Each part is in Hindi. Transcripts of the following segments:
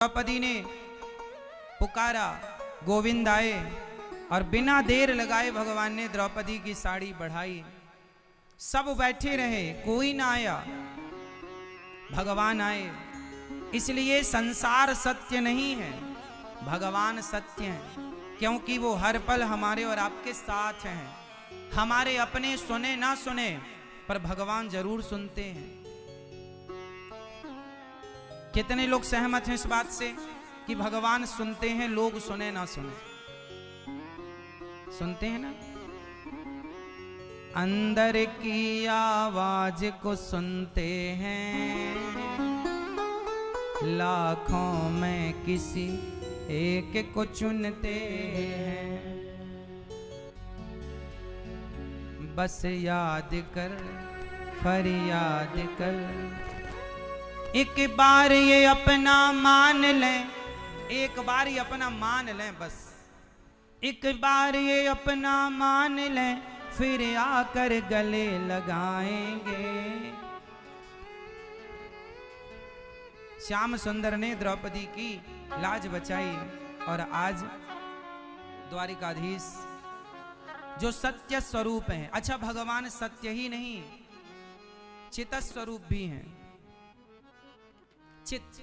द्रौपदी ने पुकारा, गोविंद आए और बिना देर लगाए भगवान ने द्रौपदी की साड़ी बढ़ाई। सब बैठे रहे, कोई ना आया, भगवान आए। इसलिए संसार सत्य नहीं है, भगवान सत्य है, क्योंकि वो हर पल हमारे और आपके साथ हैं। हमारे अपने सुने ना सुने, पर भगवान जरूर सुनते हैं। कितने लोग सहमत हैं इस बात से कि भगवान सुनते हैं, लोग सुने ना सुने? सुनते हैं ना? अंदर की आवाज को सुनते हैं, लाखों में किसी एक को चुनते हैं। बस याद कर, फरियाद कर, एक बार ये अपना मान लें, एक बार ये अपना मान लें, बस एक बार ये अपना मान लें, फिर आकर गले लगाएंगे। श्याम सुंदर ने द्रौपदी की लाज बचाई और आज द्वारिकाधीश जो सत्य स्वरूप हैं। अच्छा, भगवान सत्य ही नहीं, चित स्वरूप भी हैं। चित,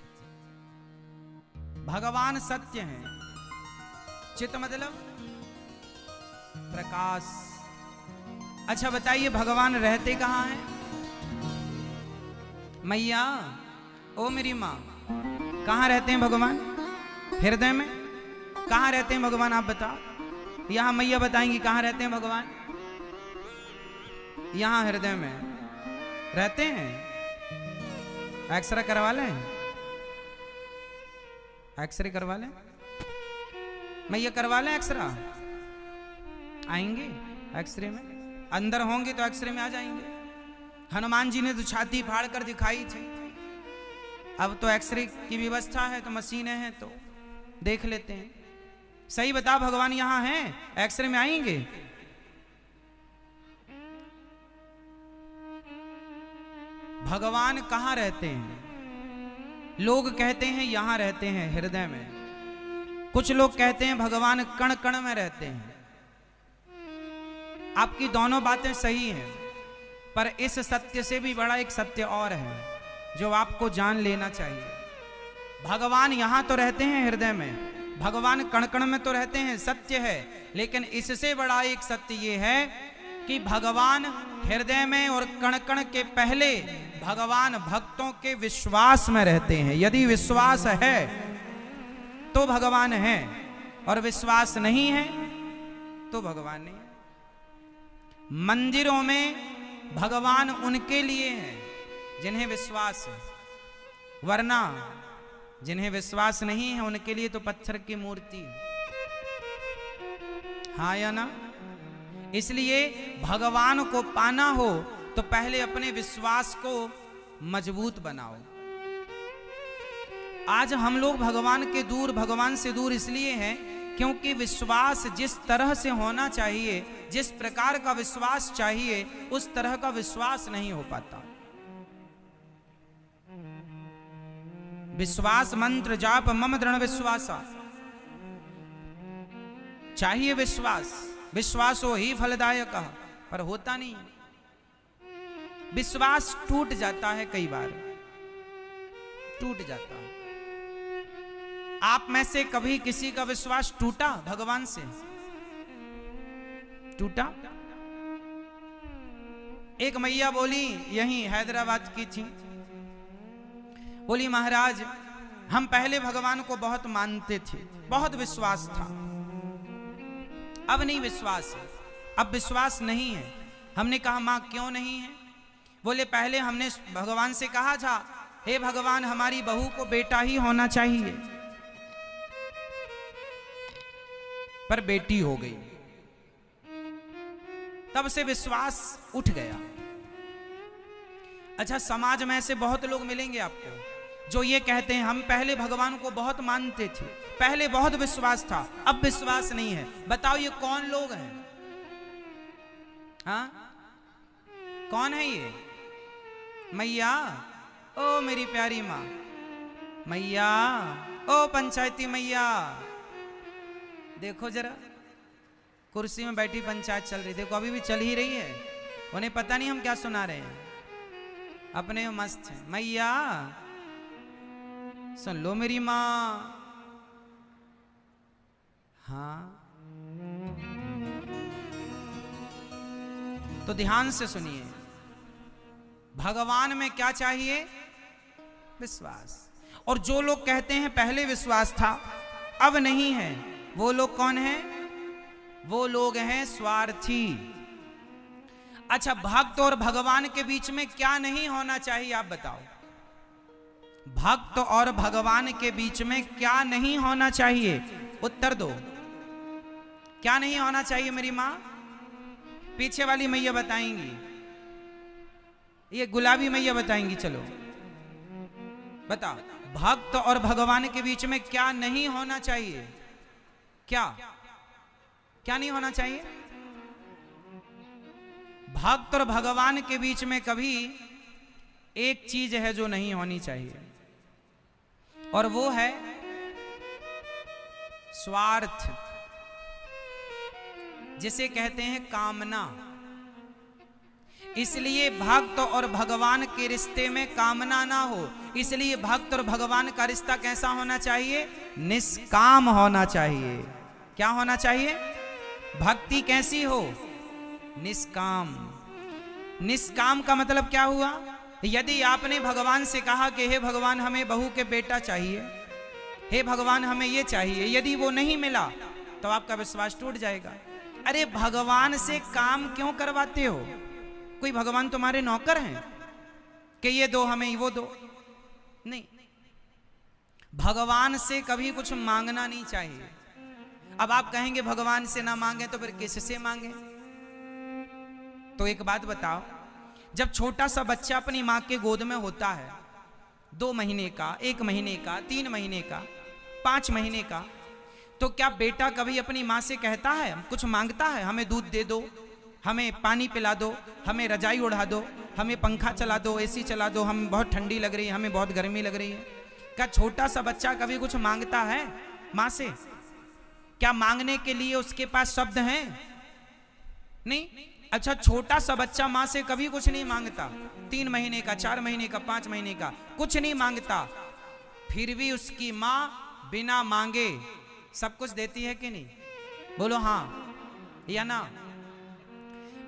भगवान सत्य हैं, चित मतलब प्रकाश। अच्छा बताइए, भगवान रहते कहाँ हैं? मैया, ओ मेरी माँ, कहाँ रहते हैं भगवान? हृदय में। कहाँ रहते हैं भगवान, आप बताओ। यहां मैया बताएंगी कहाँ रहते हैं भगवान। यहां हृदय में रहते हैं। एक्सरे करवा लें, एक्सरे करवा लें, मैया करवा लें एक्सरा। आएंगे एक्सरे में, अंदर होंगे तो एक्सरे में आ जाएंगे। हनुमान जी ने तो छाती फाड़ कर दिखाई थी, अब तो एक्सरे की व्यवस्था है, तो मशीनें हैं, तो देख लेते हैं। सही बता, भगवान यहां हैं, एक्सरे में आएंगे? भगवान कहां रहते हैं? लोग कहते हैं यहां रहते हैं, हृदय में। कुछ लोग कहते हैं भगवान कण कण में रहते हैं। आपकी दोनों बातें सही हैं, पर इस सत्य से भी बड़ा एक सत्य और है जो आपको जान लेना चाहिए। भगवान यहां तो रहते हैं हृदय में, भगवान कण कण में तो रहते हैं, सत्य है। लेकिन इससे बड़ा एक सत्य यह है कि भगवान हृदय में और कण कण के पहले भगवान भक्तों के विश्वास में रहते हैं। यदि विश्वास है तो भगवान है, और विश्वास नहीं है तो भगवान नहीं है। मंदिरों में भगवान उनके लिए हैं जिन्हें विश्वास है, वरना जिन्हें विश्वास नहीं है उनके लिए तो पत्थर की मूर्ति है। हाँ या ना? इसलिए भगवान को पाना हो तो पहले अपने विश्वास को मजबूत बनाओ। आज हम लोग भगवान से दूर इसलिए हैं क्योंकि विश्वास जिस तरह से होना चाहिए, जिस प्रकार का विश्वास चाहिए, उस तरह का विश्वास नहीं हो पाता। विश्वास मंत्र जाप मम दृढ़ विश्वासा, चाहिए विश्वास, विश्वासो ही फलदायक, पर होता नहीं। विश्वास टूट जाता है, कई बार टूट जाता है। आप में से कभी किसी का विश्वास टूटा भगवान से? टूटा? एक मैया बोली, यहीं हैदराबाद की थी, बोली महाराज हम पहले भगवान को बहुत मानते थे, बहुत विश्वास था, अब नहीं विश्वास है, अब विश्वास नहीं है। हमने कहा मां क्यों नहीं है? बोले पहले हमने भगवान से कहा था, हे भगवान हमारी बहू को बेटा ही होना चाहिए, पर बेटी हो गई, तब से विश्वास उठ गया। अच्छा, समाज में ऐसे बहुत लोग मिलेंगे आपको जो ये कहते हैं हम पहले भगवान को बहुत मानते थे, पहले बहुत विश्वास था, अब विश्वास नहीं है। बताओ ये कौन लोग हैं? हाँ, कौन है ये? मैया, ओ मेरी प्यारी माँ, मैया ओ पंचायती मैया देखो जरा, कुर्सी में बैठी पंचायत चल रही, देखो अभी भी चल ही रही है, उन्हें पता नहीं हम क्या सुना रहे हैं, अपने मस्त हैं। मैया सुन लो मेरी माँ। हाँ तो ध्यान से सुनिए, भगवान में क्या चाहिए? विश्वास। और जो लोग कहते हैं पहले विश्वास था अब नहीं है, वो लोग कौन हैं? वो लोग हैं स्वार्थी। अच्छा, भक्त और भगवान के बीच में क्या नहीं होना चाहिए आप बताओ? भक्त और भगवान के बीच में क्या नहीं होना चाहिए? उत्तर दो। क्या नहीं होना चाहिए मेरी मां? पीछे वाली मैया बताएंगी, ये गुलाबी मैया बताएंगी। चलो बताओ, भक्त और भगवान के बीच में क्या नहीं होना चाहिए? क्या क्या नहीं होना चाहिए? भक्त और भगवान के बीच में कभी एक चीज है जो नहीं होनी चाहिए, और वो है स्वार्थ, जिसे कहते हैं कामना। इसलिए भक्त और भगवान के रिश्ते में कामना ना हो। इसलिए भक्त और भगवान का रिश्ता कैसा होना चाहिए? निष्काम होना चाहिए। क्या होना चाहिए? भक्ति कैसी हो? निष्काम। निष्काम का मतलब क्या हुआ? यदि आपने भगवान से कहा कि हे भगवान हमें बहू के बेटा चाहिए, हे भगवान हमें ये चाहिए, यदि वो नहीं मिला तो आपका विश्वास टूट जाएगा। अरे भगवान से काम क्यों करवाते हो? कोई भगवान तुम्हारे नौकर हैं कि ये दो हमें वो दो? नहीं, भगवान से कभी कुछ मांगना नहीं चाहिए। अब आप कहेंगे भगवान से ना मांगे तो फिर किससे मांगे? तो एक बात बताओ, जब छोटा सा बच्चा अपनी मां के गोद में होता है, 2 महीने का, 1 महीने का, 3 महीने का, 5 महीने का, तो क्या बेटा कभी अपनी मां से कहता है, कुछ मांगता है? हमें दूध दे दो, हमें पानी पिला दो, हमें रजाई उड़ा दो, हमें पंखा चला दो, एसी चला दो, हमें बहुत ठंडी लग रही है, हमें बहुत गर्मी लग रही है? क्या छोटा सा बच्चा कभी कुछ मांगता है मां से? क्या मांगने के लिए उसके पास शब्द हैं? नहीं। अच्छा, छोटा सा बच्चा मां से कभी कुछ नहीं मांगता, 3 महीने का, 4 महीने का, 5 महीने का, कुछ नहीं मांगता, फिर भी उसकी मां बिना मांगे सब कुछ देती है कि नहीं? बोलो हाँ या ना?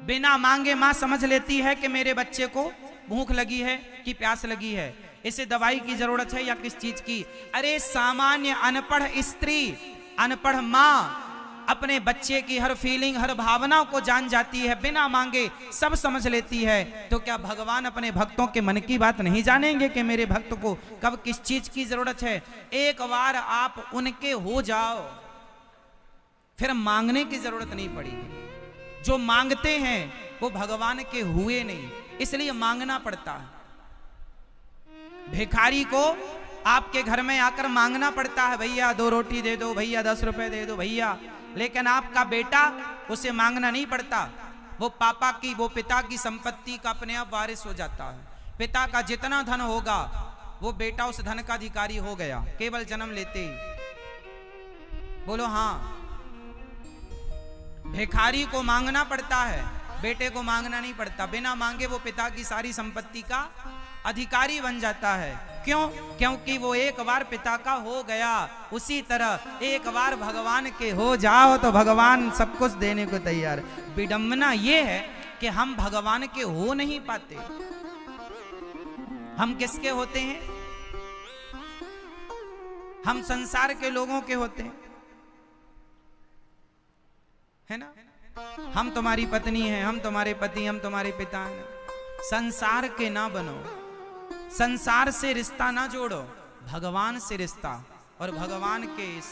बिना मांगे मां समझ लेती है कि मेरे बच्चे को भूख लगी है कि प्यास लगी है, इसे दवाई की जरूरत है या किस चीज की। अरे सामान्य अनपढ़ स्त्री, अनपढ़ मां अपने बच्चे की हर फीलिंग, हर भावना को जान जाती है, बिना मांगे सब समझ लेती है। तो क्या भगवान अपने भक्तों के मन की बात नहीं जानेंगे कि मेरे भक्त को कब किस चीज की जरूरत है? एक बार आप उनके हो जाओ, फिर मांगने की जरूरत नहीं पड़ेगी। जो मांगते हैं वो भगवान के हुए नहीं, इसलिए मांगना पड़ता है। भिखारी को आपके घर में आकर मांगना पड़ता है, भैया 2 रोटी दे दो, भैया 10 रुपए दे दो भैया। लेकिन आपका बेटा, उसे मांगना नहीं पड़ता, वो पापा की, वो पिता की संपत्ति का अपने आप वारिस हो जाता है। पिता का जितना धन होगा वो बेटा उस धन का अधिकारी हो गया, केवल जन्म लेते ही। बोलो हाँ। भिखारी को मांगना पड़ता है, बेटे को मांगना नहीं पड़ता। बिना मांगे वो पिता की सारी संपत्ति का अधिकारी बन जाता है। क्यों? क्योंकि वो एक बार पिता का हो गया। उसी तरह एक बार भगवान के हो जाओ तो भगवान सब कुछ देने को तैयार। विडंबना ये है कि हम भगवान के हो नहीं पाते। हम किसके होते हैं? हम संसार के लोगों के होते हैं, है ना? हम तुम्हारी पत्नी हैं, हम तुम्हारे पति, हम तुम्हारे पिता हैं। संसार के ना बनो, संसार से रिश्ता ना जोड़ो, भगवान से रिश्ता। और भगवान के इस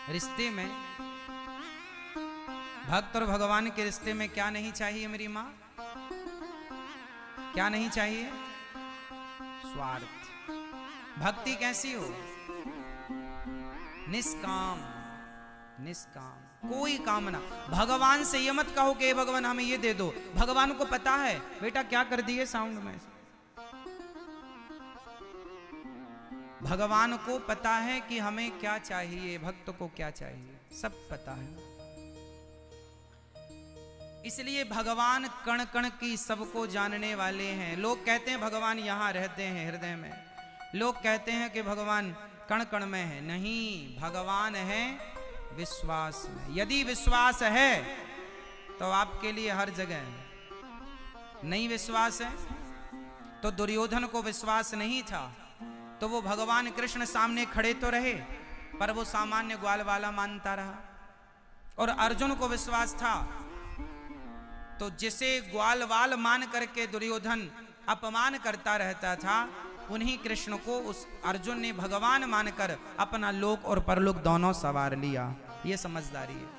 रिश्ते में, भक्त और भगवान के रिश्ते में क्या नहीं चाहिए मेरी मां? क्या नहीं चाहिए? स्वार्थ। भक्ति कैसी हो? निष्काम। निष्काम, कोई कामना। भगवान से ये मत कहो कि भगवान हमें ये दे दो। भगवान को पता है बेटा क्या कर दिए साउंड में। भगवान को पता है कि हमें क्या चाहिए, भक्त को क्या चाहिए, सब पता है। इसलिए भगवान कण कण की सबको जानने वाले हैं। लोग कहते हैं भगवान यहां रहते हैं हृदय में, लोग कहते हैं कि भगवान कण कण में है। नहीं, भगवान है विश्वास में। यदि विश्वास है तो आपके लिए हर जगह है। नहीं विश्वास है तो दुर्योधन को विश्वास नहीं था तो वो भगवान कृष्ण सामने खड़े तो रहे पर वो सामान्य ग्वाल वाला मानता रहा। और अर्जुन को विश्वास था तो जिसे ग्वाल वाल मान करके दुर्योधन अपमान करता रहता था, उन्हीं कृष्ण को उस अर्जुन ने भगवान मानकर अपना लोक और परलोक दोनों सवार लिया। ये समझदारी है।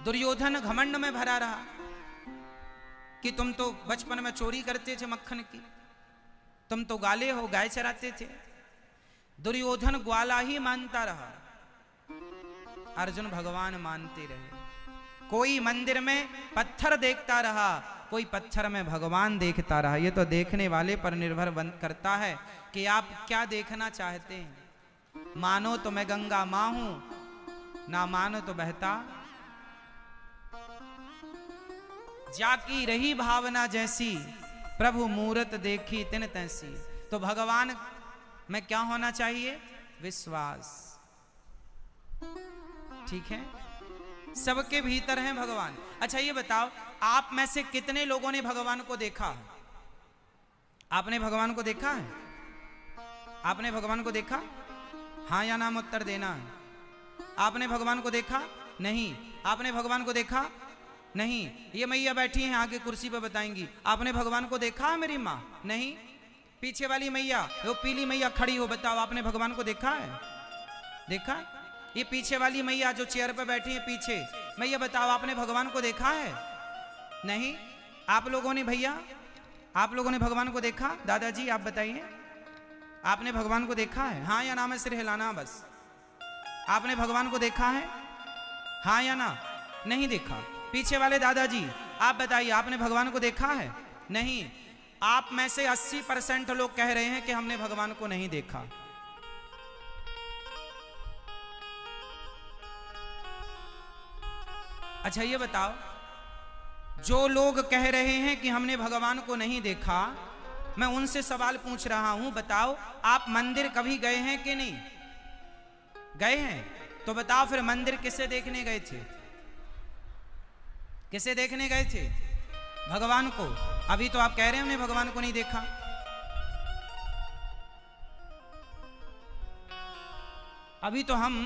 दुर्योधन घमंड में भरा रहा कि तुम तो बचपन में चोरी करते थे मक्खन की, तुम तो गाले हो, गाय चराते थे। दुर्योधन ग्वाला ही मानता रहा, अर्जुन भगवान मानते रहे। कोई मंदिर में पत्थर देखता रहा, कोई पत्थर में भगवान देखता रहा। ये तो देखने वाले पर निर्भर करता है कि आप क्या देखना चाहते हैं। मानो तो मैं गंगा मां हूं, ना मानो तो बहता जाकी रही भावना जैसी, प्रभु मूरत देखी तिन तैसी। तो भगवान में क्या होना चाहिए? विश्वास। ठीक है, सबके भीतर हैं भगवान। अच्छा ये बताओ, आप में से कितने लोगों ने भगवान को देखा है? आपने भगवान को देखा है? आपने भगवान को देखा? हाँ या नाम उत्तर देना है। आपने भगवान को देखा? नहीं। आपने भगवान को देखा? नहीं। ये मैया बैठी हैं आगे कुर्सी पे बताएंगी, आपने भगवान को देखा है मेरी माँ? नहीं। पीछे वाली मैया, वो पीली मैया खड़ी हो, बताओ आपने भगवान को देखा है? देखा? ये पीछे वाली मैया जो चेयर पे बैठी है पीछे, मैया बताओ आपने भगवान को देखा है? नहीं। आप लोगों ने, भैया आप लोगों ने भगवान को देखा? दादाजी आप बताइए, आपने भगवान को देखा है? हाँ या ना में सिर हिलाना बस। आपने भगवान को देखा है? हाँ या ना? नहीं देखा। पीछे वाले दादाजी आप बताइए, आपने भगवान को देखा है? नहीं। आप में से 80% लोग कह रहे हैं कि हमने भगवान को नहीं देखा। अच्छा ये बताओ, जो लोग कह रहे हैं कि हमने भगवान को नहीं देखा, मैं उनसे सवाल पूछ रहा हूं, बताओ आप मंदिर कभी गए हैं कि नहीं गए हैं? तो बताओ फिर मंदिर किसे देखने गए थे? किसे देखने गए थे? भगवान को। अभी तो आप कह रहे हैं हमने भगवान को नहीं देखा। अभी तो हम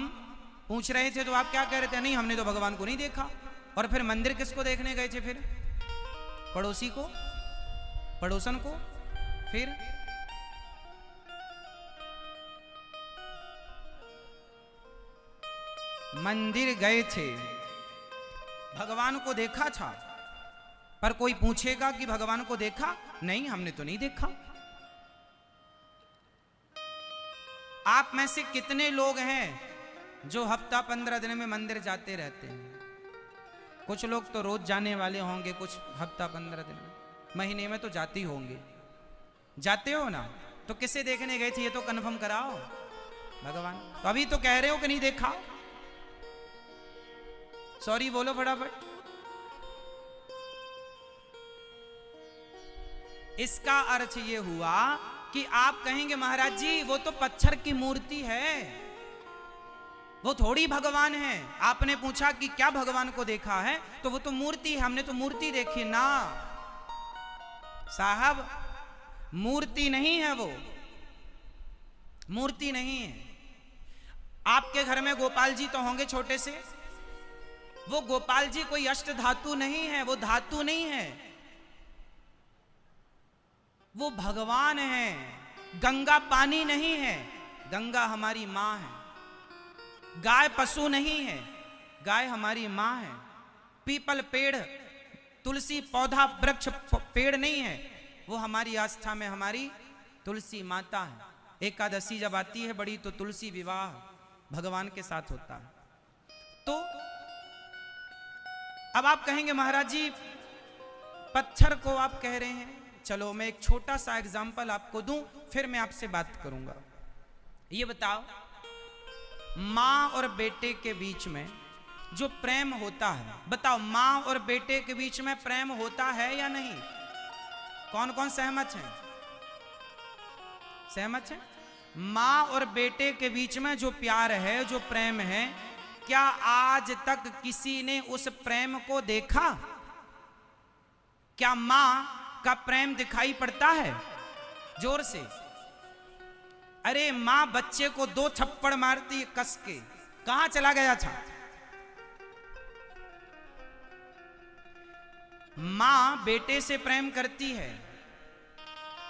पूछ रहे थे तो आप क्या कह रहे थे? नहीं हमने तो भगवान को नहीं देखा। और फिर मंदिर किसको देखने गए थे? फिर पड़ोसी को, पड़ोसन को। फिर मंदिर गए थे, भगवान को देखा था, पर कोई पूछेगा कि भगवान को देखा? नहीं हमने तो नहीं देखा। आप में से कितने लोग हैं जो हफ्ता 15 दिन में मंदिर जाते रहते हैं? कुछ लोग तो रोज जाने वाले होंगे, कुछ हफ्ता 15 दिन में, महीने में तो जाते ही होंगे। जाते हो ना? तो किसे देखने गए थे ये तो कंफर्म कराओ। भगवान। तो अभी तो कह रहे हो कि नहीं देखा। सॉरी बोलो फटाफट। इसका अर्थ ये हुआ कि आप कहेंगे महाराज जी वो तो पत्थर की मूर्ति है, वो थोड़ी भगवान है। आपने पूछा कि क्या भगवान को देखा है, तो वो तो मूर्ति है, हमने तो मूर्ति देखी ना। साहब मूर्ति नहीं है, वो मूर्ति नहीं है। आपके घर में गोपाल जी तो होंगे छोटे से, वो गोपाल जी कोई अष्ट धातु नहीं है, वो धातु नहीं है, वो भगवान है। गंगा पानी नहीं है, गंगा हमारी मां है। गाय पशु नहीं है, गाय हमारी मां है। पीपल पेड़, तुलसी पौधा वृक्ष पेड़ नहीं है, वो हमारी आस्था में हमारी तुलसी माता है। एकादशी जब आती है बड़ी तो तुलसी विवाह भगवान के साथ होता है। तो अब आप कहेंगे महाराज जी पत्थर को आप कह रहे हैं, चलो मैं एक छोटा सा एग्जाम्पल आपको दूं, फिर मैं आपसे बात करूंगा। ये बताओ, माँ और बेटे के बीच में जो प्रेम होता है, बताओ माँ और बेटे के बीच में प्रेम होता है या नहीं? कौन कौन सहमत हैं? सहमत हैं? माँ और बेटे के बीच में जो प्यार है, जो प्रेम है, क्या आज तक किसी ने उस प्रेम को देखा? क्या माँ का प्रेम दिखाई पड़ता है? जोर से। अरे माँ बच्चे को 2 थप्पड़ मारती है कस के, कहां चला गया था? मां बेटे से प्रेम करती है।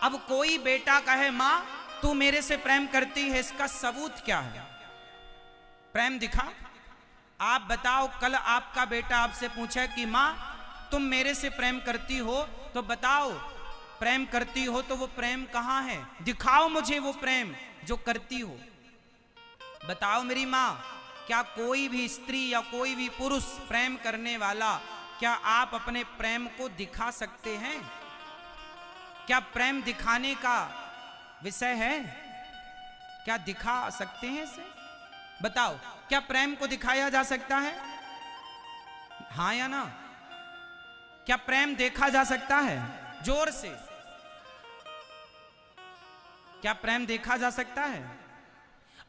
अब कोई बेटा कहे मां तू मेरे से प्रेम करती है, इसका सबूत क्या है? प्रेम दिखा? आप बताओ, कल आपका बेटा आपसे पूछे कि मां तुम मेरे से प्रेम करती हो, तो बताओ प्रेम करती हो तो वो प्रेम कहां है? दिखाओ मुझे वो प्रेम जो करती हो। बताओ मेरी मां, क्या कोई भी स्त्री या कोई भी पुरुष प्रेम करने वाला, क्या आप अपने प्रेम को दिखा सकते हैं? क्या प्रेम दिखाने का विषय है? क्या दिखा सकते हैं इसे? बताओ, क्या प्रेम को दिखाया जा सकता है? हाँ या ना? क्या प्रेम देखा जा सकता है? जोर से। क्या प्रेम देखा जा सकता है?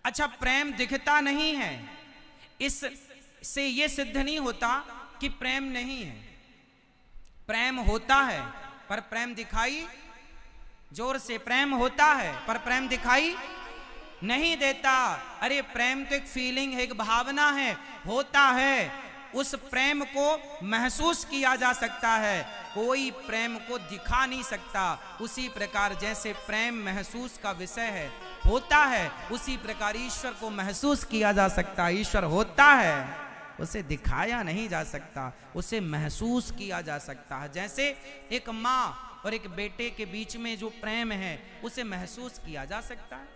अच्छा, प्रेम दिखता नहीं है, इससे यह सिद्ध नहीं होता कि प्रेम नहीं है। प्रेम होता है पर प्रेम दिखाई, जोर से, प्रेम होता है पर प्रेम दिखाई नहीं देता। अरे प्रेम तो एक फीलिंग है, एक भावना है, होता है, उस प्रेम को महसूस किया जा सकता है, कोई प्रेम को दिखा नहीं सकता। उसी प्रकार जैसे प्रेम महसूस का विषय है, होता है, उसी प्रकार ईश्वर को महसूस किया जा सकता है। ईश्वर होता है, उसे दिखाया नहीं जा सकता, उसे महसूस किया जा सकता है। जैसे एक माँ और एक बेटे के बीच में जो प्रेम है, उसे महसूस किया जा सकता है।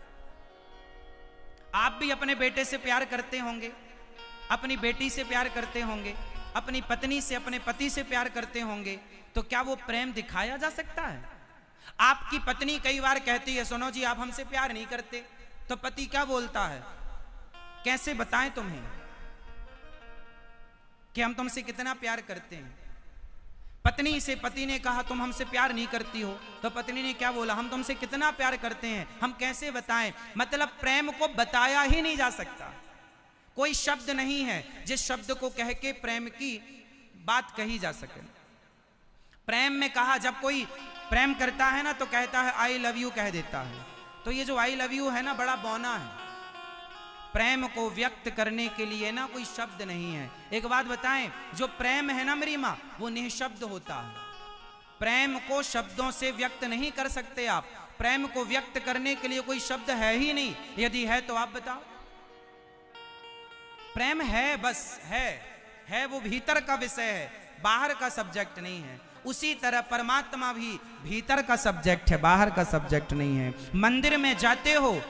आप भी अपने बेटे से प्यार करते होंगे, अपनी बेटी से प्यार करते होंगे, अपनी पत्नी से, अपने पति से प्यार करते होंगे, तो क्या वो प्रेम दिखाया जा सकता है? आपकी पत्नी कई बार कहती है, सुनो जी आप हमसे प्यार नहीं करते, तो पति क्या बोलता है? कैसे बताएं तुम्हें कि हम तुमसे कितना प्यार करते हैं? पत्नी से पति ने कहा तुम हमसे प्यार नहीं करती हो, तो पत्नी ने क्या बोला? हम तुमसे कितना प्यार करते हैं, हम कैसे बताएं? मतलब प्रेम को बताया ही नहीं जा सकता। कोई शब्द नहीं है जिस शब्द को कह के प्रेम की बात कही जा सके। प्रेम में कहा, जब कोई प्रेम करता है ना तो कहता है आई लव यू कह देता है, तो ये जो आई लव यू है ना, बड़ा बौना है। प्रेम को व्यक्त करने के लिए ना कोई शब्द नहीं है। एक बात बताएं, जो प्रेम है ना मेरी माँ, वो निःशब्द होता है। प्रेम को शब्दों से व्यक्त नहीं कर सकते आप। प्रेम को व्यक्त करने के लिए कोई शब्द है ही नहीं। यदि है तो आप बताओ। प्रेम है, बस है, वो भीतर का विषय है, बाहर का सब्जेक्ट नहीं है। उसी तरह परमात्मा भी भीतर का सब्जेक्ट है, बाहर का सब्जेक्ट नहीं है। मंदिर में जाते हो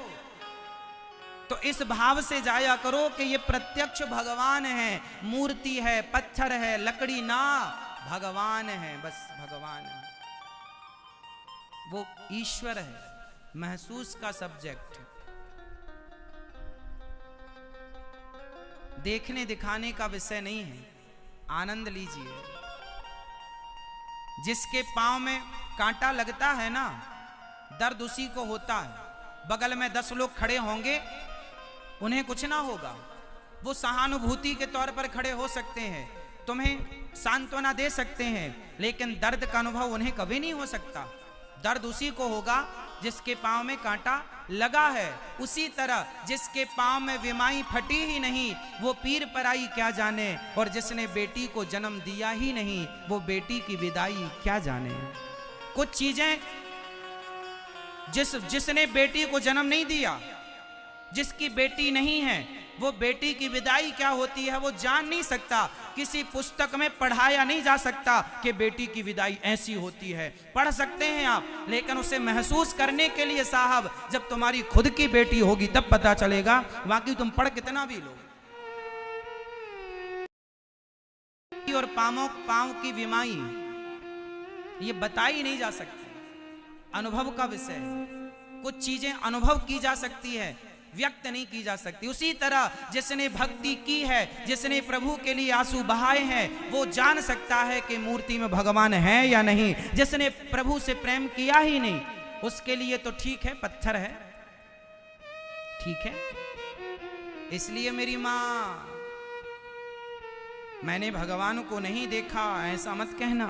तो इस भाव से जाया करो कि ये प्रत्यक्ष भगवान है, मूर्ति है, पत्थर है, लकड़ी ना, भगवान है, बस भगवान है, वो ईश्वर है, महसूस का सब्जेक्ट। देखने दिखाने का विषय नहीं है। आनंद लीजिए। जिसके पांव में कांटा लगता है ना, दर्द उसी को होता है। बगल में 10 लोग खड़े होंगे, उन्हें कुछ ना होगा, वो सहानुभूति के तौर पर खड़े हो सकते हैं, तुम्हें सांत्वना दे सकते हैं, लेकिन दर्द का अनुभव उन्हें कभी नहीं हो सकता। दर्द उसी को होगा जिसके पांव में कांटा लगा है। उसी तरह जिसके पांव में विमाई फटी ही नहीं, वो पीर पराई क्या जाने, और जिसने बेटी को जन्म दिया ही नहीं, वो बेटी की विदाई क्या जाने। कुछ चीजें जिसने बेटी को जन्म नहीं दिया, जिसकी बेटी नहीं है, वो बेटी की विदाई क्या होती है वो जान नहीं सकता। किसी पुस्तक में पढ़ाया नहीं जा सकता कि बेटी की विदाई ऐसी होती है। पढ़ सकते हैं आप, लेकिन उसे महसूस करने के लिए साहब जब तुम्हारी खुद की बेटी होगी तब पता चलेगा। बाकी तुम पढ़ कितना भी लो। और पांव की विमाई ये बताई नहीं जा सकती। अनुभव का विषय है। कुछ चीजें अनुभव की जा सकती है, व्यक्त नहीं की जा सकती। उसी तरह जिसने भक्ति की है, जिसने प्रभु के लिए आंसू बहाए हैं, वो जान सकता है कि मूर्ति में भगवान है या नहीं। जिसने प्रभु से प्रेम किया ही नहीं, उसके लिए तो ठीक है, पत्थर है, ठीक है। इसलिए मेरी मां, मैंने भगवान को नहीं देखा ऐसा मत कहना।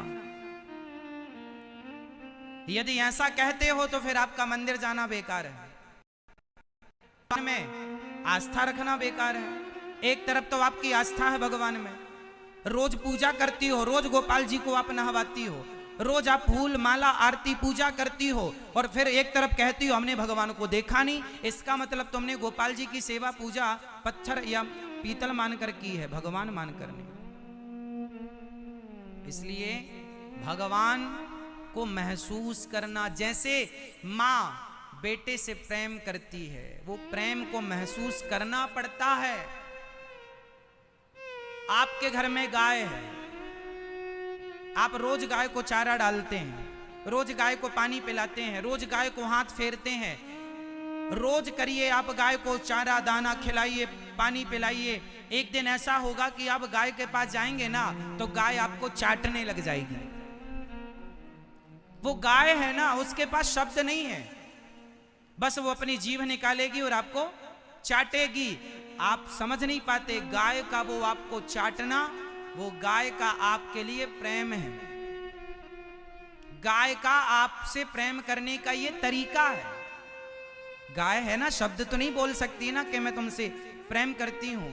यदि ऐसा कहते हो तो फिर आपका मंदिर जाना बेकार है, में आस्था रखना बेकार है। एक तरफ तो आपकी आस्था है भगवान में, रोज पूजा करती हो, रोज गोपाल जी को आप नहवाती हो, रोज आप फूल माला आरती पूजा करती हो, और फिर एक तरफ कहती हो हमने भगवान को देखा नहीं। इसका मतलब तुमने गोपाल जी की सेवा पूजा पत्थर या पीतल मानकर की है, भगवान मानकर नहीं। इसलिए भगवान को महसूस करना, जैसे मां बेटे से प्रेम करती है, वो प्रेम को महसूस करना पड़ता है। आपके घर में गाय है, आप रोज गाय को चारा डालते हैं, रोज गाय को पानी पिलाते हैं, रोज गाय को हाथ फेरते हैं, रोज करिए, आप गाय को चारा दाना खिलाइए, पानी पिलाइए। एक दिन ऐसा होगा कि आप गाय के पास जाएंगे ना तो गाय आपको चाटने लग जाएगी। वो गाय है ना, उसके पास शब्द नहीं है, बस वो अपनी जीभ निकालेगी और आपको चाटेगी। आप समझ नहीं पाते, गाय का वो आपको चाटना, वो गाय का आपके लिए प्रेम है। गाय का आपसे प्रेम करने का ये तरीका है। गाय है ना, शब्द तो नहीं बोल सकती ना कि मैं तुमसे प्रेम करती हूं।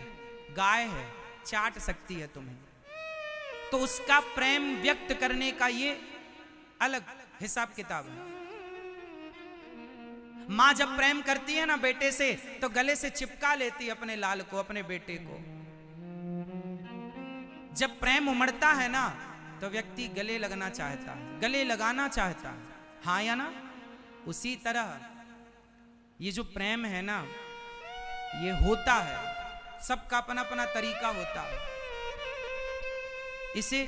गाय है, चाट सकती है तुम्हें, तो उसका प्रेम व्यक्त करने का ये अलग हिसाब किताब है। मां जब प्रेम करती है ना बेटे से, तो गले से चिपका लेती है अपने लाल को, अपने बेटे को। जब प्रेम उमड़ता है ना तो व्यक्ति गले लगना चाहता है, गले लगाना चाहता है, हाँ या ना। उसी तरह ये जो प्रेम है ना, ये होता है, सबका अपना अपना तरीका होता है, इसे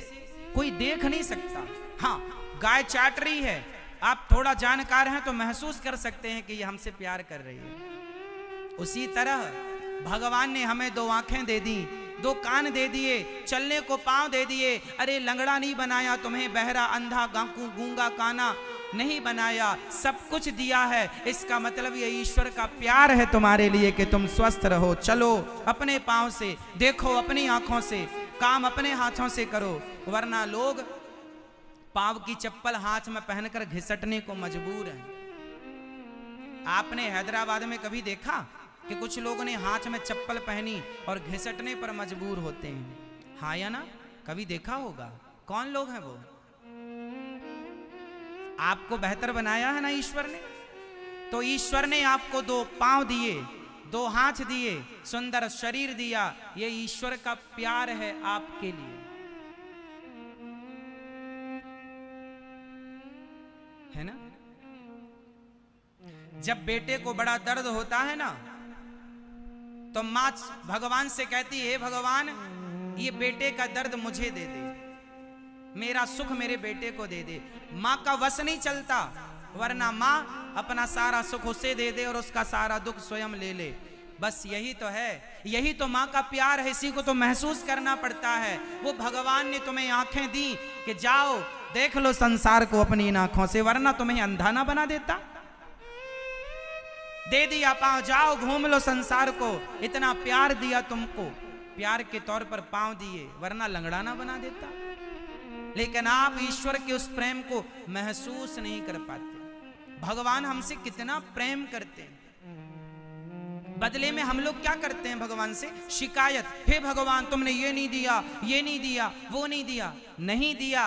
कोई देख नहीं सकता। हाँ, गाय चाट रही है, आप थोड़ा जानकार हैं तो महसूस कर सकते हैं कि ये हमसे प्यार कर रही है। उसी तरह भगवान ने हमें दो आंखें दे दी, दो कान दे दिए, चलने को पांव दे दिए। अरे लंगड़ा नहीं बनाया तुम्हें, बहरा अंधा गूंगा काना नहीं बनाया, सब कुछ दिया है। इसका मतलब ये ईश्वर का प्यार है तुम्हारे लिए कि तुम स्वस्थ रहो, चलो अपने पांव से, देखो अपनी आंखों से, काम अपने हाथों से करो, वरना लोग पांव की चप्पल हाथ में पहनकर घिसटने को मजबूर हैं। आपने हैदराबाद में कभी देखा कि कुछ लोगों ने हाथ में चप्पल पहनी और घिसटने पर मजबूर होते हैं? हाँ या ना? कभी देखा होगा। कौन लोग हैं वो? आपको बेहतर बनाया है ना ईश्वर ने, तो ईश्वर ने आपको दो पांव दिए, दो हाथ दिए, सुंदर शरीर दिया। ये ईश्वर का प्यार है आपके लिए, है ना। जब बेटे को बड़ा दर्द होता है ना, तो मां भगवान से कहती है, भगवान ये बेटे का दर्द मुझे दे दे, मेरा सुख मेरे बेटे को दे दे। मां का वश नहीं चलता, वरना मां अपना सारा सुख उसे दे दे और उसका सारा दुख स्वयं ले ले। बस यही तो है, यही तो मां का प्यार है, इसी को तो महसूस करना पड़ता है। वो भगवान ने तुम्हें आंखें दी कि जाओ देख लो संसार को अपनी इन आंखों से, वरना तुम्हें अंधा ना बना देता। दे दिया पांव, जाओ घूम लो संसार को, इतना प्यार दिया तुमको, प्यार के तौर पर पांव दिए, वरना लंगड़ा ना बना देता। लेकिन आप ईश्वर के उस प्रेम को महसूस नहीं कर पाते। भगवान हमसे कितना प्रेम करते हैं, बदले में हम लोग क्या करते हैं भगवान से? शिकायत। हे भगवान तुमने ये नहीं दिया, ये नहीं दिया, वो नहीं दिया। नहीं दिया,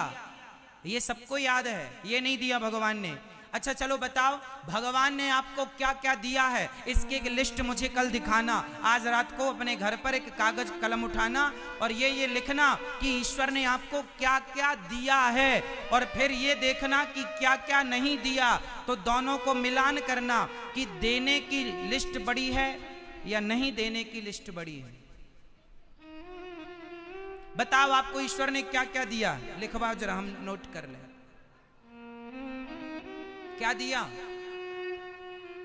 ये सबको याद है, ये नहीं दिया भगवान ने। अच्छा चलो बताओ, भगवान ने आपको क्या क्या दिया है, इसकी एक लिस्ट मुझे कल दिखाना। आज रात को अपने घर पर एक कागज कलम उठाना और ये लिखना कि ईश्वर ने आपको क्या क्या दिया है, और फिर ये देखना कि क्या क्या नहीं दिया। तो दोनों को मिलान करना कि देने की लिस्ट बड़ी है या नहीं देने की लिस्ट बड़ी है। बताओ आपको ईश्वर ने क्या क्या दिया, लिखवाओ जरा, हम नोट कर लें। क्या दिया?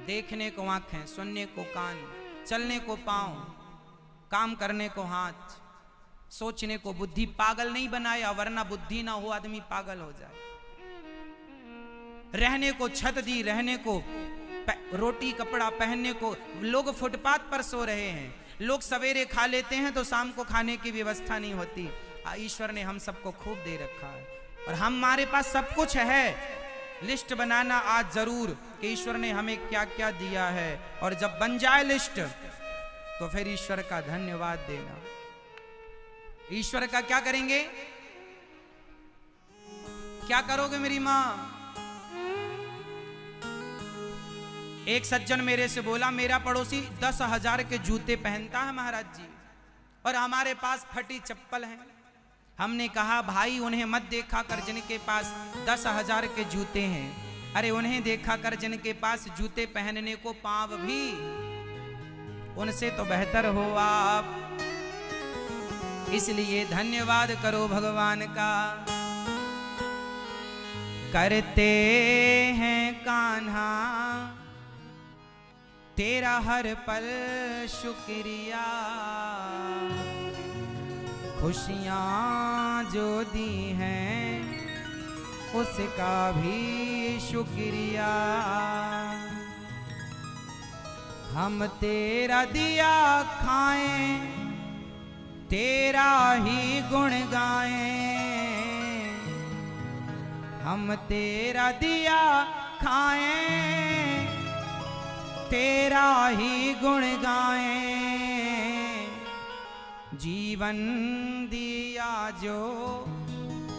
देखने को आंखें, सुनने को कान, चलने को पांव, काम करने को हाथ, सोचने को बुद्धि। पागल नहीं बनाया, वरना बुद्धि ना हो आदमी पागल हो जाए। रहने को छत दी, रहने को रोटी कपड़ा, पहनने को। लोग फुटपाथ पर सो रहे हैं, लोग सवेरे खा लेते हैं तो शाम को खाने की व्यवस्था नहीं होती। ईश्वर ने हम सबको खूब दे रखा है और हमारे पास सब कुछ है। लिस्ट बनाना आज जरूर कि ईश्वर ने हमें क्या क्या दिया है, और जब बन जाए लिस्ट तो फिर ईश्वर का धन्यवाद देना। ईश्वर का क्या करेंगे? क्या करोगे मेरी मां? एक सज्जन मेरे से बोला, मेरा पड़ोसी 10,000 के जूते पहनता है महाराज जी, और हमारे पास फटी चप्पल है। हमने कहा भाई उन्हें मत देखा कर जिनके पास 10,000 के जूते हैं, अरे उन्हें देखा कर जिनके पास जूते पहनने को पांव भी। उनसे तो बेहतर हो आप, इसलिए धन्यवाद करो भगवान का। करते हैं कान्हा तेरा हर पल शुक्रिया, खुशियाँ जो दी हैं उसका भी शुक्रिया। हम तेरा दिया खाएं, तेरा ही गुण गाएं। हम तेरा दिया खाएं, तेरा ही गुण गाएं। जीवन दिया जो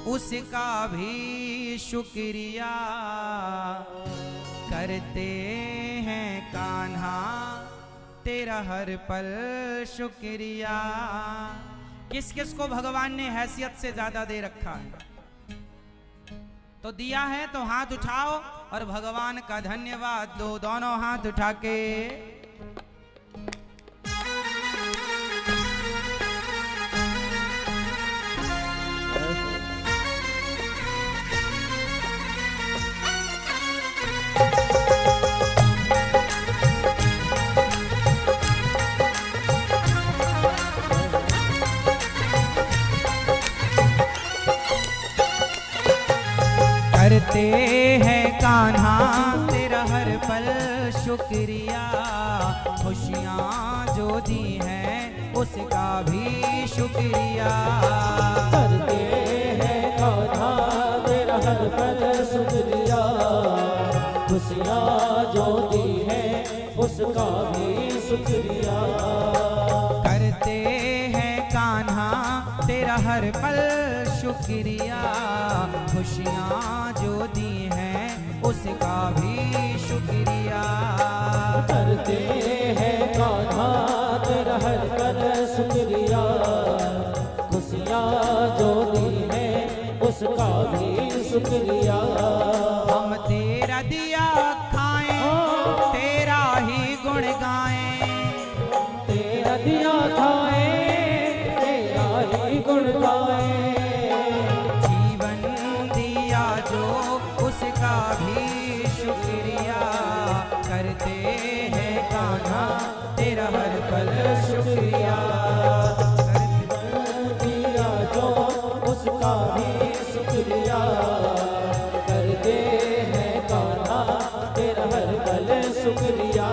उसका भी शुक्रिया। करते हैं कान्हा तेरा हर पल शुक्रिया। किस किस को भगवान ने हैसियत से ज्यादा दे रखा है? तो दिया है तो हाथ उठाओ और भगवान का धन्यवाद दो। दोनों हाथ उठा के करते हैं कान्हा तेरा हर पल शुक्रिया। खुशियाँ जो दी हैं उसका भी शुक्रिया। करते हैं कान्हा तेरा हर पल शुक्रिया। खुशियाँ जो दी हैं उसका भी शुक्रिया। करते हैं कान्हा तेरा हर पल शुक्रिया। खुशियाँ जो दी हैं उसका भी शुक्रिया। करते हैं कान्हा तेरा हर पल शुक्रिया। खुशियाँ जो दी हैं उसका भी शुक्रिया। हम तेरा दिया खाएं, तेरा ही गुण गाएं। तेरा दिया खाएं, तेरा ही गुण गाएं। उसका भी शुक्रिया। करते हैं कान्हा तेरा हर पल शुक्रिया। दिया जो उसका भी शुक्रिया। करते हैं कान्हा तेरा हर पल शुक्रिया।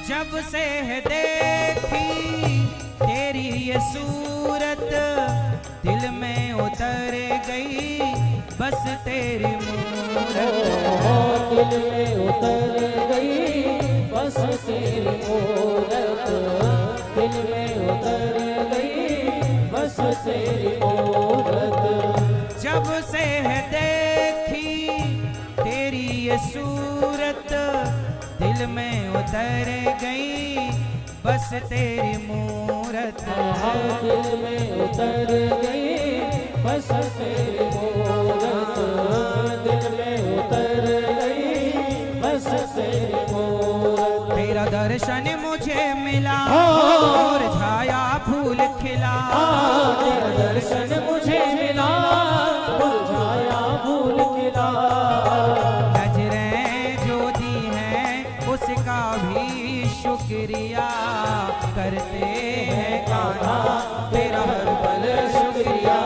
जब से है देखी तेरी ये सूरत, दिल में उतर गई बस तेरी मूरत। दिल में उतर गई बस तेरी मूरत। दिल में उतर गई बस तेरी मूरत। जब से है देखी तेरी ये सूरत, दिल में उतर गई बस तेरी मूरत दिल में उतर गई बस तेरी मूरत, दिल में उतर गई बस तेरी मूरत। तेरा दर्शन मुझे मिला और छाया फूल खिला, तेरा दर्शन मुझे मिला मुरझाया फूल खिला। नजरें जो दी हैं उसका भी शुक्रिया करते हैं कान्हा तेरा हर पल शुक्रिया।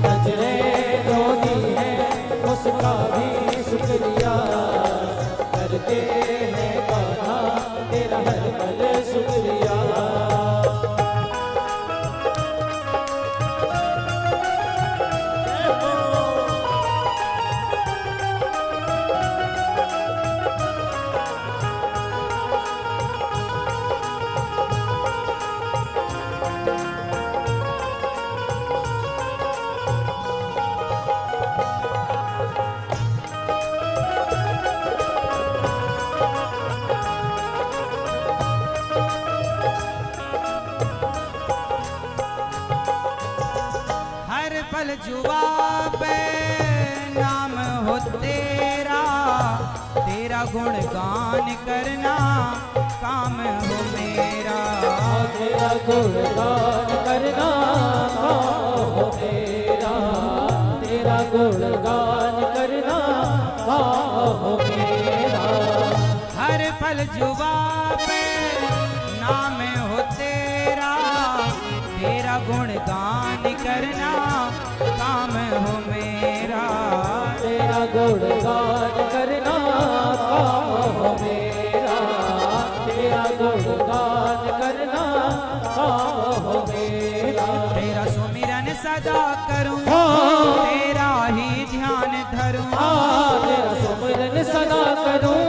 नजरें जो दी हैं उसका भी शुक्रिया करते हैं कान्हा तेरा हर पल शुक्रिया। हर पल जुबा पे नाम हो तेरा, तेरा गुणगान करना काम हो मेरा। तेरा गुणगान करना काम हो मेरा, तेरा गुणगान करना काम हो मेरा। हर पल जुबा पे नाम हो तेरा, तेरा गुणगान करना काम हो मेरा। तेरा गुणगान करना काम हो मेरा, तेरा गुणगान करना काम हो मेरा। तेरा सुमिरन सदा करूं तेरा ही ध्यान धरूं, तेरा सुमिरन सदा करूं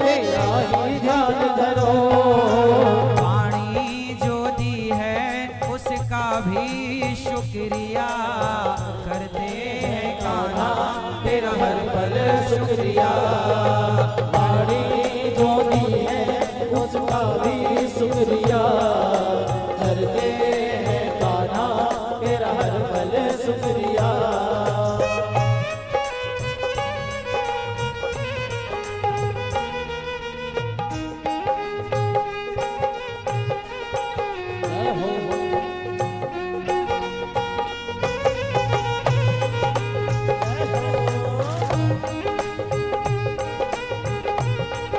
तेरा ही ध्यान धरो। वाणी जो दी है उसका भी शुक्रिया करते हैं कान्हा तेरा हर पल शुक्रिया। वाणी जो दी है उसका भी शुक्रिया करते हैं कान्हा तेरा हर पल शुक्रिया।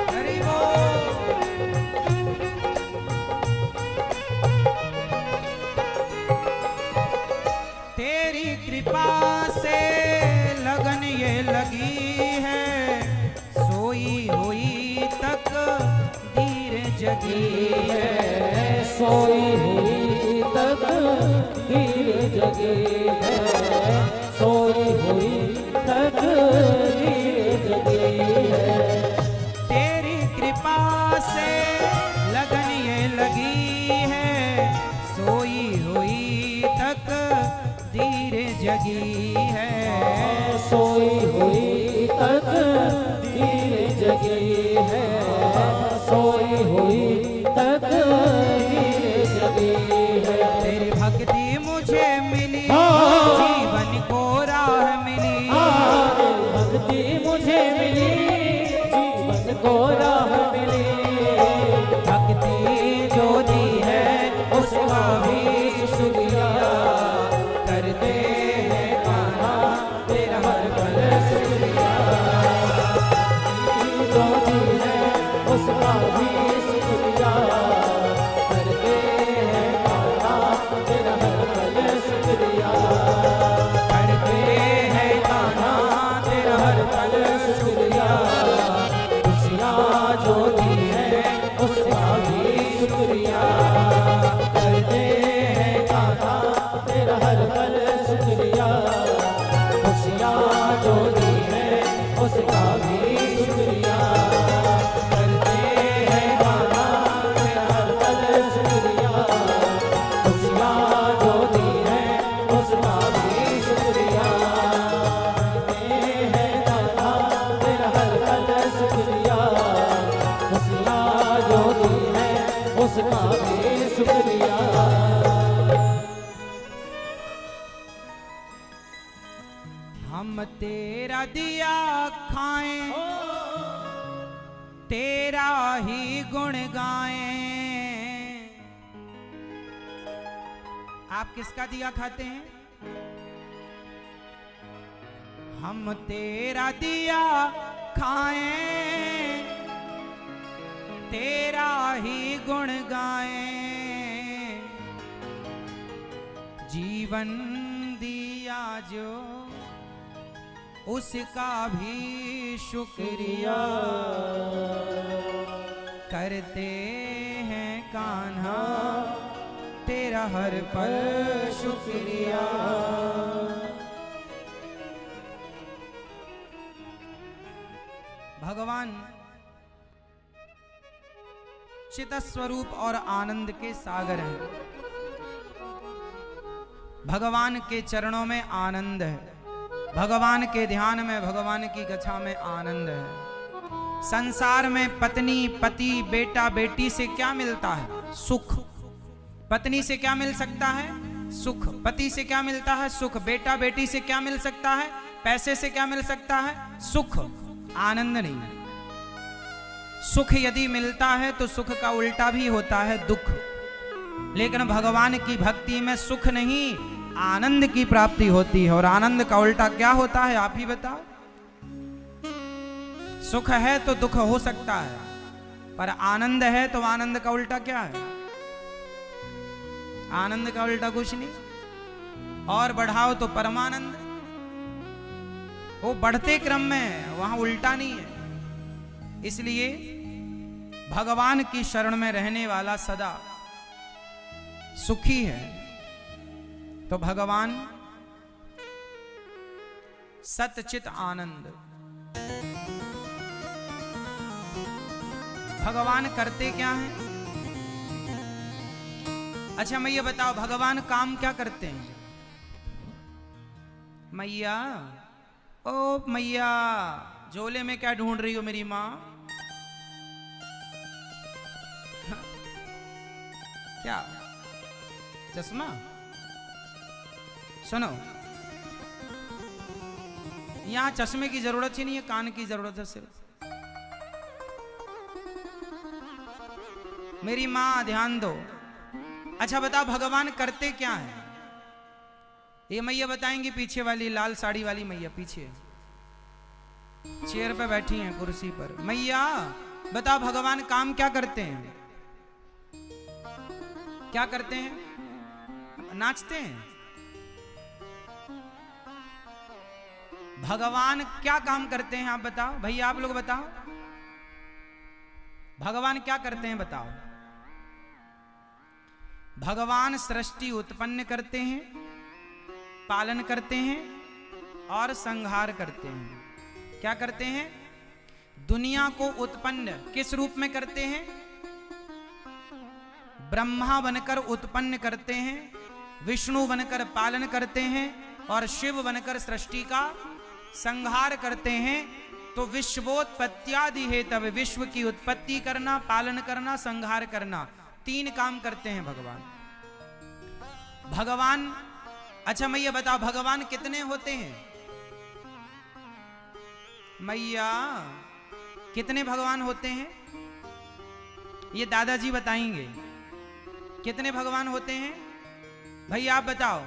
हरि बोल। तेरी कृपा से लगन ये लगी है, सोई हुई तक दीर जगी है। सोई हुई तक दीर जगी है, सोई हुई तक दीर जगी है। तेरी कृपा से लगन ये लगी है, सोई हुई तक दीर जगी है। सोई हुई तक दीर जगी है, सोई हुई तक दीर जगी है। तेरी भक्ति मुझे मिली जीवन को राह मिली, भक्ति मुझे मिली जीवन को राह मिली। भक्ति जो दी है उसका भी शुक्रिया करते हैं कान्हा तेरा हर पल शुक्रिया। जो दी हम तेरा दिया खाएं, तेरा ही गुण गाएं। आप किसका दिया खाते हैं? हम तेरा दिया खाएं, तेरा ही गुण गाएं। जीवन दिया जो उसका भी शुक्रिया करते हैं कान्हा, तेरा हर पल शुक्रिया। भगवान चित स्वरूप और आनंद के सागर हैं। भगवान के चरणों में आनंद है, भगवान के ध्यान में, भगवान की कथा में आनंद है। संसार में पत्नी, पति, बेटा, बेटी से क्या मिलता है? सुख। पत्नी से क्या मिल सकता है? सुख। पति से क्या मिलता है? सुख। बेटा बेटी से क्या मिल सकता है? पैसे से क्या मिल सकता है? सुख। आनंद नहीं। सुख यदि मिलता है तो सुख का उल्टा भी होता है, दुख। लेकिन भगवान की भक्ति में सुख नहीं, आनंद की प्राप्ति होती है। और आनंद का उल्टा क्या होता है, आप ही बताओ। सुख है तो दुख हो सकता है, पर आनंद है तो आनंद का उल्टा क्या है? आनंद का उल्टा कुछ नहीं। और बढ़ाओ तो परमानंद। वो बढ़ते क्रम में है, वहां उल्टा नहीं है। इसलिए भगवान की शरण में रहने वाला सदा सुखी है। तो भगवान सतचित आनंद। भगवान करते क्या हैं? अच्छा मैया बताओ, भगवान काम क्या करते हैं? मैया, ओ मैया, झोले में क्या ढूंढ रही हो मेरी माँ? क्या चश्मा? सुनो, यहां चश्मे की जरूरत ही नहीं है, कान की जरूरत है सिर्फ। मेरी मां ध्यान दो। अच्छा बताओ, भगवान करते क्या है? ये मैया बताएंगी, पीछे वाली लाल साड़ी वाली मैया, पीछे चेयर पे बैठी हैं, कुर्सी पर। मैया बताओ, भगवान काम क्या करते हैं? क्या करते हैं? नाचते हैं? भगवान क्या काम करते हैं? आप बताओ भैया, आप लोग बताओ, भगवान क्या करते हैं? बताओ। भगवान सृष्टि उत्पन्न करते हैं, पालन करते हैं और संहार करते हैं। क्या करते हैं? दुनिया को उत्पन्न किस रूप में करते हैं? ब्रह्मा बनकर उत्पन्न करते हैं, विष्णु बनकर पालन करते हैं और शिव बनकर सृष्टि का संहार करते हैं। तो विश्वोत्पत्त्यादि हेतव, विश्व की उत्पत्ति करना, पालन करना, संहार करना, 3 काम करते हैं भगवान। भगवान, अच्छा मैया बताओ, भगवान कितने होते हैं? मैया कितने भगवान होते हैं? ये दादाजी बताएंगे कितने भगवान होते हैं। भैया आप बताओ,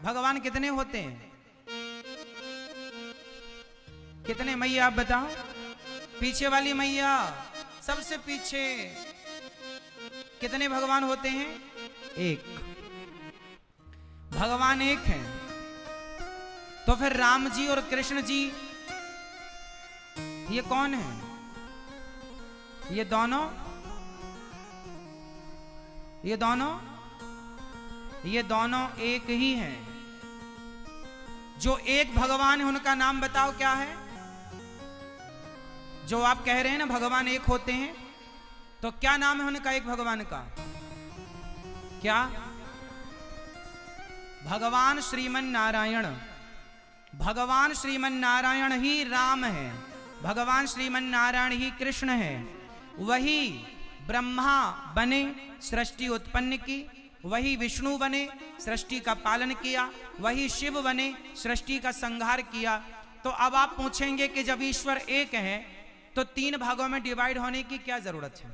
भगवान कितने होते हैं? कितने? मैया आप बताओ, पीछे वाली मैया, सबसे पीछे, कितने भगवान होते हैं? 1। भगवान 1 हैं। तो फिर राम जी और कृष्ण जी ये कौन है? ये दोनों एक ही हैं। जो एक भगवान है उनका नाम बताओ क्या है? जो आप कह रहे हैं ना भगवान एक होते हैं, तो क्या नाम है उनका एक भगवान का? क्या? भगवान श्रीमन नारायण। भगवान श्रीमन नारायण ही राम है, भगवान श्रीमन नारायण ही कृष्ण है। वही ब्रह्मा बने, सृष्टि उत्पन्न की, वही विष्णु बने, सृष्टि का पालन किया, वही शिव बने, सृष्टि का संहार किया। तो अब आप पूछेंगे कि जब ईश्वर एक है तो 3 भागों में डिवाइड होने की क्या जरूरत है?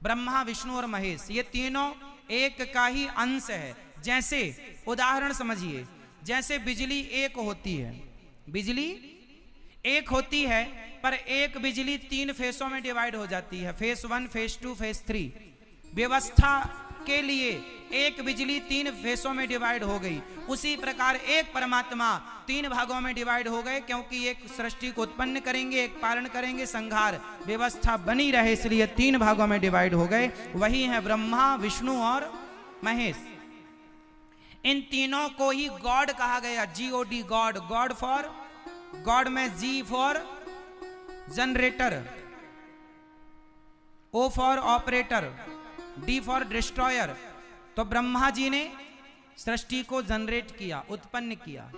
ब्रह्मा, विष्णु और महेश ये तीनों एक का ही अंश है। जैसे उदाहरण समझिए, जैसे बिजली एक होती है, बिजली एक होती है, पर एक बिजली 3 फेसों में डिवाइड हो जाती है, फेस 1, फेस 2, फेस 3। व्यवस्था के लिए एक बिजली 3 फेसों में डिवाइड हो गई। उसी प्रकार एक परमात्मा 3 भागों में डिवाइड हो गए, क्योंकि एक सृष्टि को उत्पन्न करेंगे, एक पालन करेंगे, संहार, व्यवस्था बनी रहे, इसलिए 3 भागों में डिवाइड हो गए। वही है ब्रह्मा, विष्णु और महेश। इन तीनों को ही गॉड कहा गया, GOD, God. God for, God में G for generator, O for operator, D for destroyer. तो ब्रह्मा जी ने सृष्टि को जनरेट किया, उत्पन्न किया,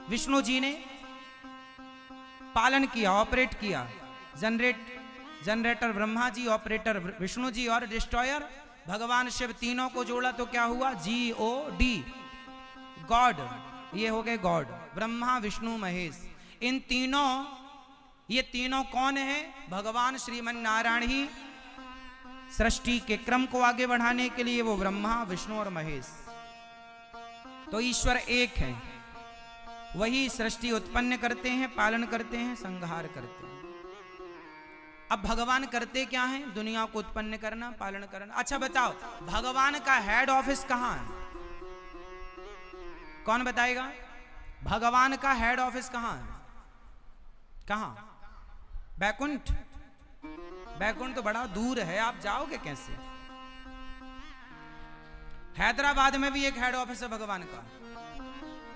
विष्णु जी ने पालन किया, ऑपरेट किया। जनरेटर ब्रह्मा जी, ऑपरेटर विष्णु जी और डिस्ट्रॉयर भगवान शिव। तीनों को जोड़ा तो क्या हुआ? GOD, God. ये हो गए गॉड, ब्रह्मा, विष्णु, महेश। इन तीनों, ये तीनों कौन है? भगवान श्रीमन नारायण ही सृष्टि के क्रम को आगे बढ़ाने के लिए वो ब्रह्मा, विष्णु और महेश। तो ईश्वर एक है, वही सृष्टि उत्पन्न करते हैं, पालन करते हैं, संहार करते हैं। अब भगवान करते क्या हैं? दुनिया को उत्पन्न करना, पालन करना। अच्छा बताओ, भगवान का हेड ऑफिस कहां है? कौन बताएगा? भगवान का हेड ऑफिस कहां है? कहां? बैकुंठ? बैकुंठ तो बड़ा दूर है, आप जाओगे कैसे? हैदराबाद में भी एक हेड ऑफिस है भगवान का,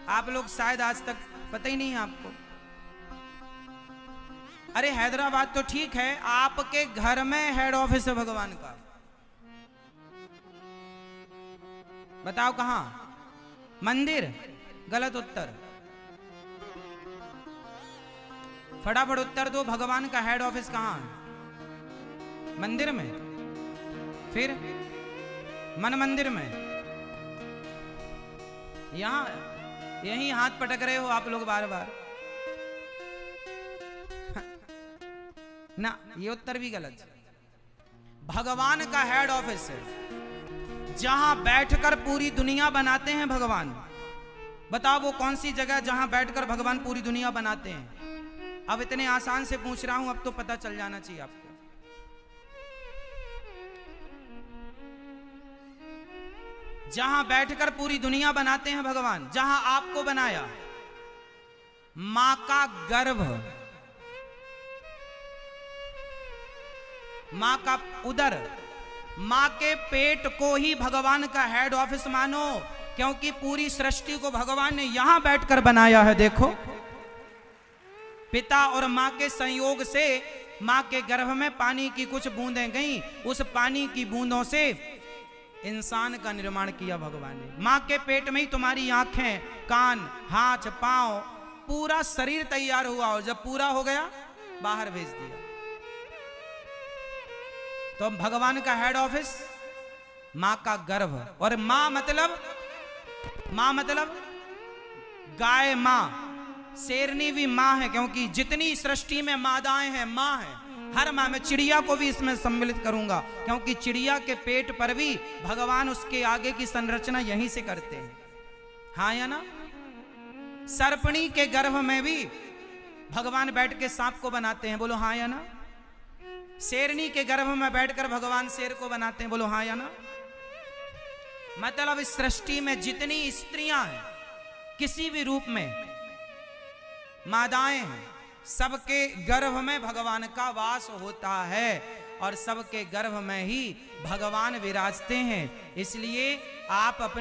आप लोग शायद आज तक पता ही नहीं है आपको। अरे हैदराबाद तो ठीक है, आपके घर में हेड ऑफिस है भगवान का। बताओ कहां? मंदिर? गलत उत्तर। फटाफट उत्तर दो, भगवान का हेड ऑफिस कहां है? मंदिर में? फिर मन मंदिर में? यहां यहीं हाथ पटक रहे हो आप लोग बार बार ना, ये उत्तर भी गलत। भगवान का हेड ऑफिस है जहां बैठकर पूरी दुनिया बनाते हैं भगवान। बताओ वो कौन सी जगह जहां बैठकर भगवान पूरी दुनिया बनाते हैं? अब इतने आसान से पूछ रहा हूं, अब तो पता चल जाना चाहिए आपको। जहां बैठकर पूरी दुनिया बनाते हैं भगवान, जहां आपको बनाया, मां का गर्भ, मां का उदर, मां के पेट को ही भगवान का हेड ऑफिस मानो, क्योंकि पूरी सृष्टि को भगवान ने यहां बैठकर बनाया है। देखो, पिता और मां के संयोग से मां के गर्भ में पानी की कुछ बूंदें गईं, उस पानी की बूंदों से इंसान का निर्माण किया भगवान ने। मां के पेट में ही तुम्हारी आंखें, कान, हाथ, पांव, पूरा शरीर तैयार हुआ, और जब पूरा हो गया बाहर भेज दिया। तो भगवान का हेड ऑफिस मां का गर्भ, और मां मतलब गाय मां, शेरनी भी मां है, क्योंकि जितनी सृष्टि में मादाएं हैं मां है। हर मां में, चिड़िया को भी इसमें सम्मिलित करूंगा, क्योंकि चिड़िया के पेट पर भी भगवान उसके आगे की संरचना यहीं से करते हैं। हाँ या ना? सर्पणी के गर्भ में भी भगवान बैठ के सांप को बनाते हैं, बोलो हाँ या ना? शेरनी के गर्भ में बैठकर भगवान शेर को बनाते हैं, बोलो हाँ या ना? मतलब इस सृष्टि में जितनी स्त्रियां हैं, किसी भी रूप में मादाएं हैं, सबके गर्भ में भगवान का वास होता है, और सबके गर्भ में ही भगवान विराजते हैं। इसलिए आप अपनी